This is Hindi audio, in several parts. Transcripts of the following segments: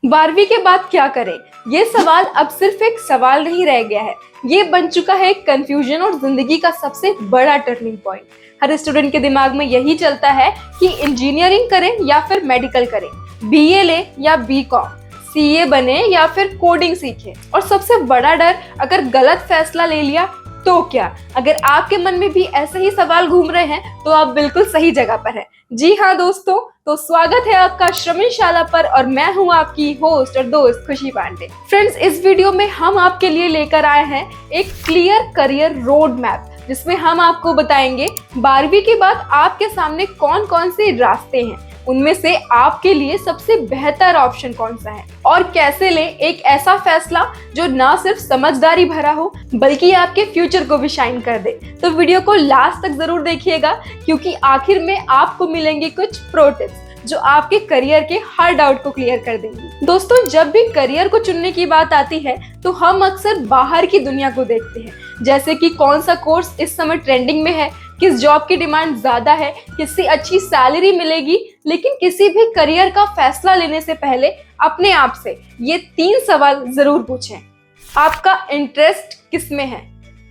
12वीं के बाद क्या करें? ये सवाल अब सिर्फ एक सवाल नहीं रह गया है, ये बन चुका है एक कंफ्यूजन और जिंदगी का सबसे बड़ा टर्निंग पॉइंट। हर स्टूडेंट के दिमाग में यही चलता है कि इंजीनियरिंग करें या फिर मेडिकल करें, बीए ले या बीकॉम, सीए बने या फिर कोडिंग सीखें। और सबसे बड़ा डर, अगर गलत फैसला ले लिया तो क्या? अगर आपके मन में भी ऐसे ही सवाल घूम रहे हैं तो आप बिल्कुल सही जगह पर हैं। जी हाँ दोस्तों, तो स्वागत है आपका श्रवणशाला पर और मैं हूँ आपकी होस्ट और दोस्त खुशी पांडे। फ्रेंड्स, इस वीडियो में हम आपके लिए लेकर आए हैं एक क्लियर करियर रोड मैप, जिसमें हम आपको बताएंगे 12वीं के बाद आपके सामने कौन कौन से रास्ते हैं, उनमें से आपके लिए सबसे बेहतर ऑप्शन कौन सा है और कैसे लें एक ऐसा फैसला जो ना सिर्फ समझदारी भरा हो बल्कि आपके फ्यूचर को भी शाइन कर दे। तो वीडियो को लास्ट तक जरूर देखिएगा, क्योंकि आखिर में आपको मिलेंगे कुछ प्रो टिप्स जो आपके करियर के हर डाउट को क्लियर कर देंगी। दोस्तों, जब भी करियर को चुनने की बात आती है तो हम अक्सर बाहर की दुनिया को देखते हैं, जैसे कि कौन सा कोर्स इस समय ट्रेंडिंग में है, किस जॉब की डिमांड ज्यादा है, किससे अच्छी सैलरी मिलेगी। लेकिन किसी भी करियर का फैसला लेने से पहले अपने आप से ये 3 सवाल जरूर पूछें। आपका इंटरेस्ट किस में है,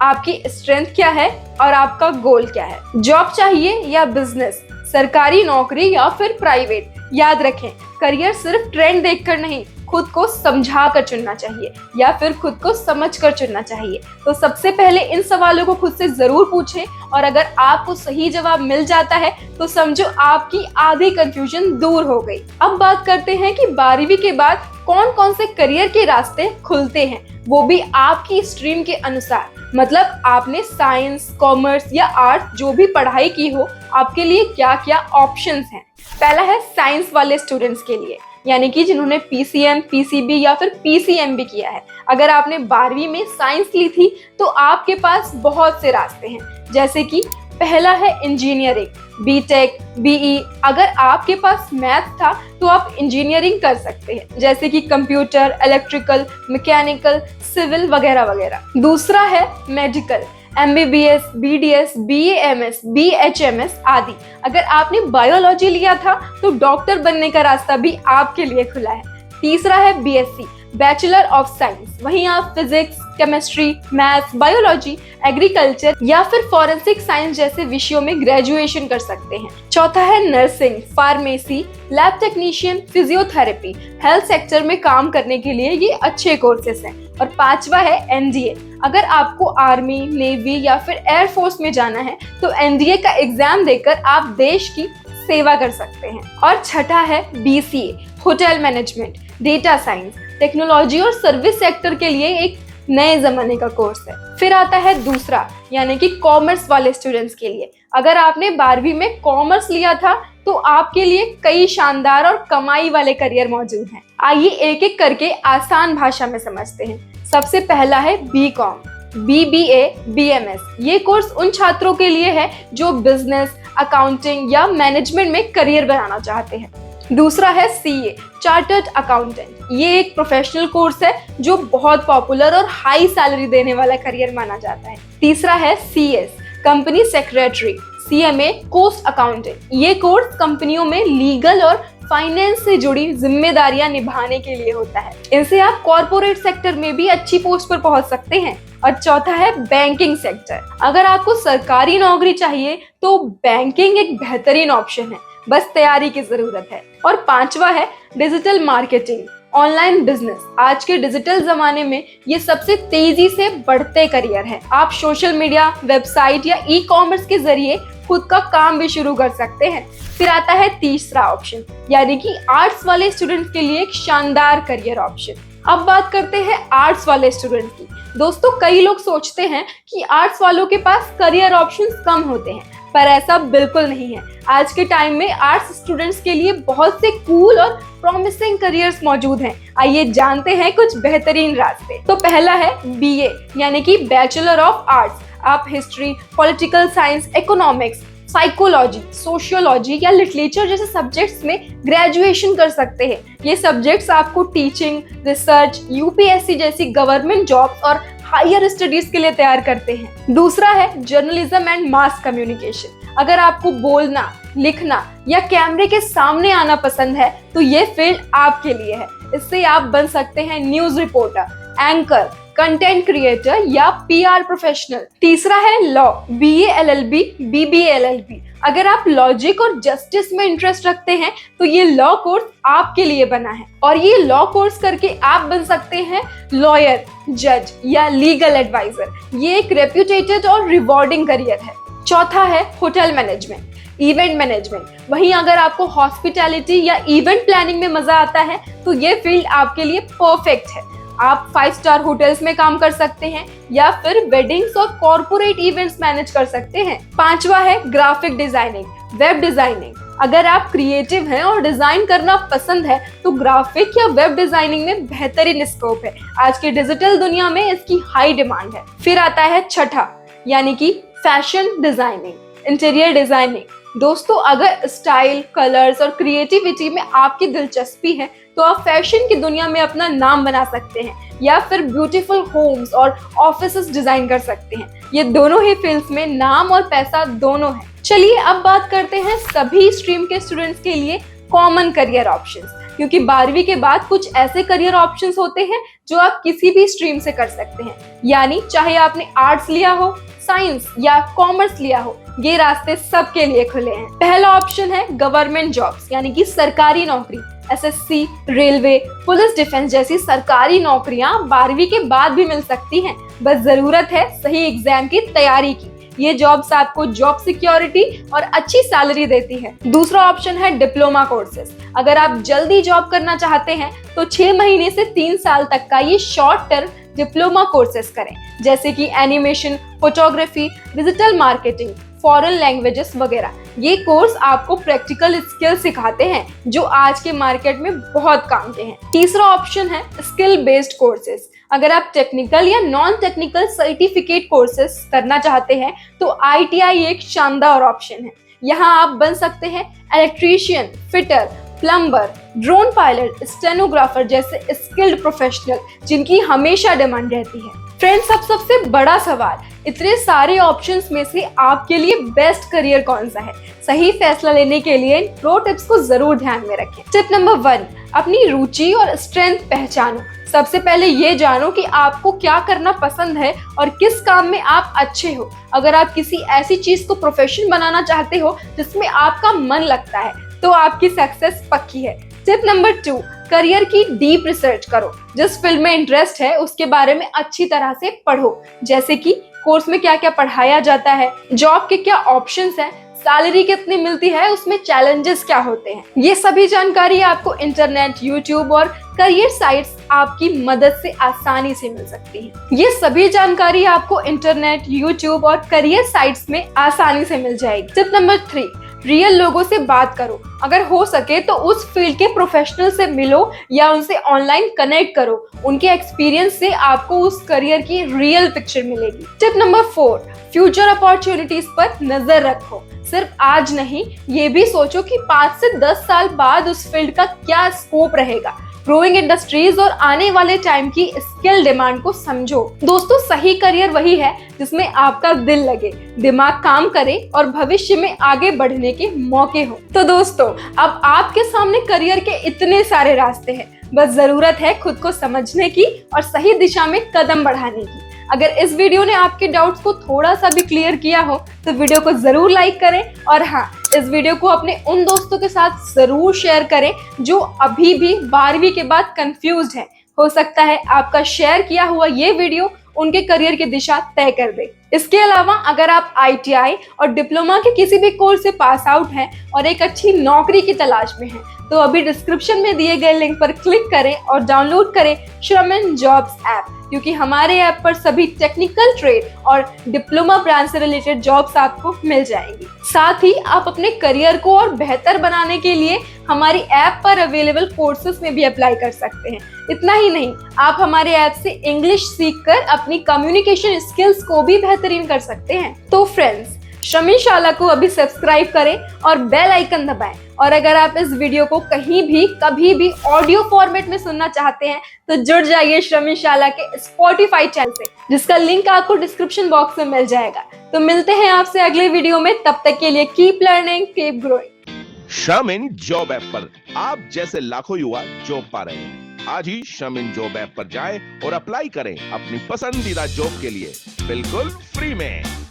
आपकी स्ट्रेंथ क्या है और आपका गोल क्या है। जॉब चाहिए या बिजनेस, सरकारी नौकरी या फिर प्राइवेट। याद रखें, करियर सिर्फ ट्रेंड देखकर नहीं, खुद को समझा कर चुनना चाहिए या फिर खुद को समझ कर चुनना चाहिए। तो सबसे पहले इन सवालों को खुद से जरूर पूछें, और अगर आपको सही जवाब मिल जाता है तो समझो आपकी आधी कंफ्यूजन दूर हो गई। अब बात करते हैं कि 12वीं के बाद कौन कौन से करियर के रास्ते खुलते हैं, वो भी आपकी स्ट्रीम के अनुसार। मतलब आपने साइंस, कॉमर्स या आर्ट्स जो भी पढ़ाई की हो, आपके लिए क्या क्या ऑप्शंस हैं। पहला है साइंस वाले स्टूडेंट्स के लिए, यानी कि जिन्होंने पीसीएम, पीसीबी या फिर पीसीएम भी किया है। अगर आपने 12वीं में साइंस ली थी तो आपके पास बहुत से रास्ते हैं, जैसे कि पहला है इंजीनियरिंग, बीटेक, बीई। अगर आपके पास मैथ था तो आप इंजीनियरिंग कर सकते हैं, जैसे कि कंप्यूटर, इलेक्ट्रिकल, मैकेनिकल, सिविल वगैरह वगैरह। दूसरा है medical, MBBS, BDS, BAMS, BHMS आदि। अगर आपने बायोलॉजी लिया था तो डॉक्टर बनने का रास्ता भी आपके लिए खुला है। तीसरा है बीएससी, बैचलर ऑफ साइंस। वहीं आप physics, chemistry, maths, biology, agriculture या फिर फॉरेंसिक साइंस जैसे विषयों में ग्रेजुएशन कर सकते हैं। चौथा है nursing, pharmacy, lab technician, physiotherapy. Health sector में काम करने के लिए ये अच्छे कोर्सेस हैं। और 5वां है एनडीए। अगर आपको आर्मी, नेवी या फिर एयरफोर्स में जाना है तो एनडीए का एग्जाम देकर आप देश की सेवा कर सकते हैं। और छठा है BCA, hotel management, data science, technology और सर्विस सेक्टर के लिए एक नए जमाने का कोर्स है। फिर आता है दूसरा, यानी कि कॉमर्स वाले स्टूडेंट्स के लिए। अगर आपने 12वीं में कॉमर्स लिया था तो आपके लिए कई शानदार और कमाई वाले करियर मौजूद हैं। आइए एक एक करके आसान भाषा में समझते हैं। सबसे पहला है बीकॉम, बीबीए, बीएमएस। ये कोर्स उन छात्रों के लिए है जो बिजनेस, अकाउंटिंग या मैनेजमेंट में करियर बनाना चाहते हैं। दूसरा है सीए, चार्टर्ड अकाउंटेंट। ये एक प्रोफेशनल कोर्स है जो बहुत पॉपुलर और हाई सैलरी देने वाला करियर माना जाता है। तीसरा है CS, company secretary, CMA, cost accountant. ये कोर्स कंपनियों में लीगल और फाइनेंस से जुड़ी जिम्मेदारियां निभाने के लिए होता है। इनसे आप कॉर्पोरेट सेक्टर में भी अच्छी पोस्ट पर पहुंच सकते हैं। और चौथा है बैंकिंग सेक्टर। अगर आपको सरकारी नौकरी चाहिए तो बैंकिंग एक बेहतरीन ऑप्शन है, बस तैयारी की जरूरत है। और 5वां है डिजिटल मार्केटिंग, ऑनलाइन बिजनेस। आज के डिजिटल जमाने में ये सबसे तेजी से बढ़ते करियर है। आप सोशल मीडिया, वेबसाइट या ई कॉमर्स के जरिए खुद का काम भी शुरू कर सकते हैं। फिर आता है तीसरा ऑप्शन, यानी कि आर्ट्स वाले स्टूडेंट्स के लिए एक शानदार करियर ऑप्शन। अब बात करते हैं आर्ट्स वाले स्टूडेंट की। दोस्तों, कई लोग सोचते हैं कि आर्ट्स वालों के पास करियर ऑप्शंस कम होते हैं, पर ऐसा बिल्कुल नहीं है। आज के टाइम में आर्ट्स स्टूडेंट्स के लिए बहुत से कूल और प्रॉमिसिंग करियर्स मौजूद हैं। आइए जानते हैं कुछ बेहतरीन रास्ते। तो पहला है बीए, यानी कि बैचलर ऑफ आर्ट्स। आप history, political science, economics, psychology, sociology या लिटरेचर जैसे सब्जेक्ट्स में ग्रेजुएशन कर सकते हैं। ये सब्जेक्ट्स आपको टीचिंग, रिसर्च, यूपीएससी जैसी गवर्नमेंट जॉब्स और हायर स्टडीज के लिए तैयार करते हैं। दूसरा है जर्नलिज्म एंड मास कम्युनिकेशन। अगर आपको बोलना, लिखना या कैमरे के सामने आना पसंद है तो ये फील्ड आपके लिए है। इससे आप बन सकते हैं news reporter, anchor, content creator या पीआर प्रोफेशनल। तीसरा है law, BA LLB, BBA LLB. अगर आप लॉजिक और जस्टिस में इंटरेस्ट रखते हैं तो ये लॉ कोर्स आपके लिए बना है, और ये लॉ कोर्स करके आप बन सकते हैं लॉयर, जज या लीगल एडवाइजर। ये एक रेप्यूटेटेड और रिवॉर्डिंग करियर है। चौथा है होटल मैनेजमेंट, इवेंट मैनेजमेंट। वहीं अगर आपको हॉस्पिटैलिटी या इवेंट प्लानिंग में मजा आता है तो ये फील्ड आपके लिए परफेक्ट है। आप 5 स्टार होटल्स में काम कर सकते हैं या फिर वेडिंग्स और कॉर्पोरेट इवेंट्स मैनेज कर सकते हैं। पांचवा है ग्राफिक डिजाइनिंग, वेब डिजाइनिंग। अगर आप क्रिएटिव हैं और डिजाइन करना पसंद है तो ग्राफिक या वेब डिजाइनिंग में बेहतरीन स्कोप है। आज की डिजिटल दुनिया में इसकी हाई डिमांड है। फिर आता है छठा, यानी कि फैशन डिजाइनिंग, इंटीरियर डिजाइनिंग। दोस्तों, अगर स्टाइल, कलर्स और क्रिएटिविटी में आपकी दिलचस्पी है तो आप फैशन की दुनिया में अपना नाम बना सकते हैं या फिर ब्यूटीफुल होम्स और ऑफिसेस डिजाइन कर सकते हैं। ये दोनों ही फील्ड्स में नाम और पैसा दोनों है। चलिए अब बात करते हैं सभी स्ट्रीम के स्टूडेंट्स के लिए कॉमन करियर ऑप्शंस, क्योंकि 12वीं के बाद कुछ ऐसे करियर ऑप्शंस होते हैं जो आप किसी भी स्ट्रीम से कर सकते हैं। यानी चाहे आपने आर्ट्स लिया हो, साइंस या कॉमर्स लिया हो, ये रास्ते सबके लिए खुले हैं। पहला ऑप्शन है गवर्नमेंट जॉब्स, यानी कि सरकारी नौकरी। एसएससी, रेलवे, पुलिस, डिफेंस जैसी सरकारी नौकरियां 12वीं के बाद भी मिल सकती हैं। बस जरूरत है सही एग्जाम की तैयारी की। ये जॉब्स आपको जॉब सिक्योरिटी और अच्छी सैलरी देती है। दूसरा ऑप्शन है डिप्लोमा कोर्सेज। अगर आप जल्दी जॉब करना चाहते हैं तो 6 महीने से 3 साल तक का ये शॉर्ट टर्म डिप्लोमा कोर्सेज करें, जैसे कि animation, photography, digital marketing, foreign languages वगैरह। ये कोर्स आपको प्रैक्टिकल स्किल सिखाते हैं जो आज के मार्केट में बहुत काम के हैं। तीसरा ऑप्शन है स्किल बेस्ड कोर्सेज। अगर आप टेक्निकल या नॉन टेक्निकल सर्टिफिकेट कोर्सेज करना चाहते हैं तो आईटीआई एक शानदार ऑप्शन है। यहाँ आप बन सकते हैं electrician, fitter, plumber, drone pilot, stenographer जैसे स्किल्ड प्रोफेशनल जिनकी हमेशा डिमांड रहती है। फ्रेंड्स, अब सबसे बड़ा सवाल, इतने सारे ऑप्शंस में से आपके लिए बेस्ट करियर कौन सा है? सही फैसला लेने के लिए इन प्रो टिप्स को जरूर ध्यान में रखें। टिप नंबर 1, अपनी रुचि और स्ट्रेंथ पहचानो। सबसे पहले ये जानो कि आपको क्या करना पसंद है और किस काम में आप अच्छे हो। अगर आप किसी ऐसी चीज को प्रोफेशन बनाना चाहते हो जिसमें आपका मन लगता है तो आपकी सक्सेस पक्की है। टिप नंबर 2, करियर की डीप रिसर्च करो। जिस फील्ड में इंटरेस्ट है उसके बारे में अच्छी तरह से पढ़ो, जैसे कि कोर्स में क्या क्या पढ़ाया जाता है, जॉब के क्या ऑप्शंस हैं, सैलरी कितनी मिलती है, उसमें चैलेंजेस क्या होते हैं। ये सभी जानकारी आपको इंटरनेट, यूट्यूब और करियर साइट्स आपकी मदद से आसानी से मिल सकती है। ये सभी जानकारी आपको इंटरनेट, यूट्यूब और करियर साइट्स में आसानी से मिल जाएगी। टिप नंबर 3, रियल लोगों से बात करो। अगर हो सके तो उस फील्ड के प्रोफेशनल से मिलो या उनसे ऑनलाइन कनेक्ट करो। उनके एक्सपीरियंस से आपको उस करियर की रियल पिक्चर मिलेगी। टिप नंबर 4, फ्यूचर अपॉर्चुनिटीज पर नजर रखो। सिर्फ आज नहीं, ये भी सोचो कि 5 से 10 साल बाद उस फील्ड का क्या स्कोप रहेगा। ग्रोइंग इंडस्ट्रीज और आने वाले टाइम की स्किल डिमांड को समझो। दोस्तों, सही करियर वही है जिसमें आपका दिल लगे, दिमाग काम करे और भविष्य में आगे बढ़ने के मौके हो। तो दोस्तों, अब आपके सामने करियर के इतने सारे रास्ते हैं, बस जरूरत है खुद को समझने की और सही दिशा में कदम बढ़ाने की। अगर इस वीडियो ने आपके डाउट्स को थोड़ा सा भी क्लियर किया हो तो वीडियो को जरूर लाइक करें, और हाँ, इस वीडियो को अपने उन दोस्तों के साथ जरूर शेयर करें जो अभी भी 12वीं के बाद कंफ्यूज्ड हैं। हो सकता है आपका शेयर किया हुआ ये वीडियो उनके करियर की दिशा तय कर दे। इसके अलावा अगर आप आईटीआई और डिप्लोमा के किसी भी कोर्स से पास आउट हैं और एक अच्छी नौकरी की तलाश में हैं, तो अभी डिस्क्रिप्शन में दिए गए लिंक पर क्लिक करें और डाउनलोड करें श्रमन जॉब्स ऐप, क्योंकि हमारे ऐप पर सभी टेक्निकल ट्रेड और डिप्लोमा ब्रांच से रिलेटेड जॉब्स आपको मिल जाएंगी। साथ ही आप अपने करियर को और बेहतर बनाने के लिए हमारी ऐप पर अवेलेबल कोर्सेज में भी अप्लाई कर सकते हैं। इतना ही नहीं, आप हमारे ऐप से इंग्लिश सीखकर अपनी कम्युनिकेशन स्किल्स को भी बेहतरीन कर सकते हैं। तो फ्रेंड्स, श्रमिन शाला को अभी सब्सक्राइब करें और बेल आइकन दबाएं। और अगर आप इस वीडियो को कहीं भी कभी भी ऑडियो फॉर्मेट में सुनना चाहते हैं तो जुड़ जाइए श्रमिन शाला के स्पॉटिफाई चैनल से, जिसका लिंक आपको डिस्क्रिप्शन बॉक्स में मिल जाएगा। तो मिलते हैं आपसे अगले वीडियो में, तब तक के लिए keep learning, keep growing. Shramin job app पर आप जैसे लाखों युवा जॉब पा रहे हैं। आज ही श्रम इन जॉब ऐप पर जाएं और अप्लाई करें अपनी पसंदीदा जॉब के लिए बिल्कुल फ्री में।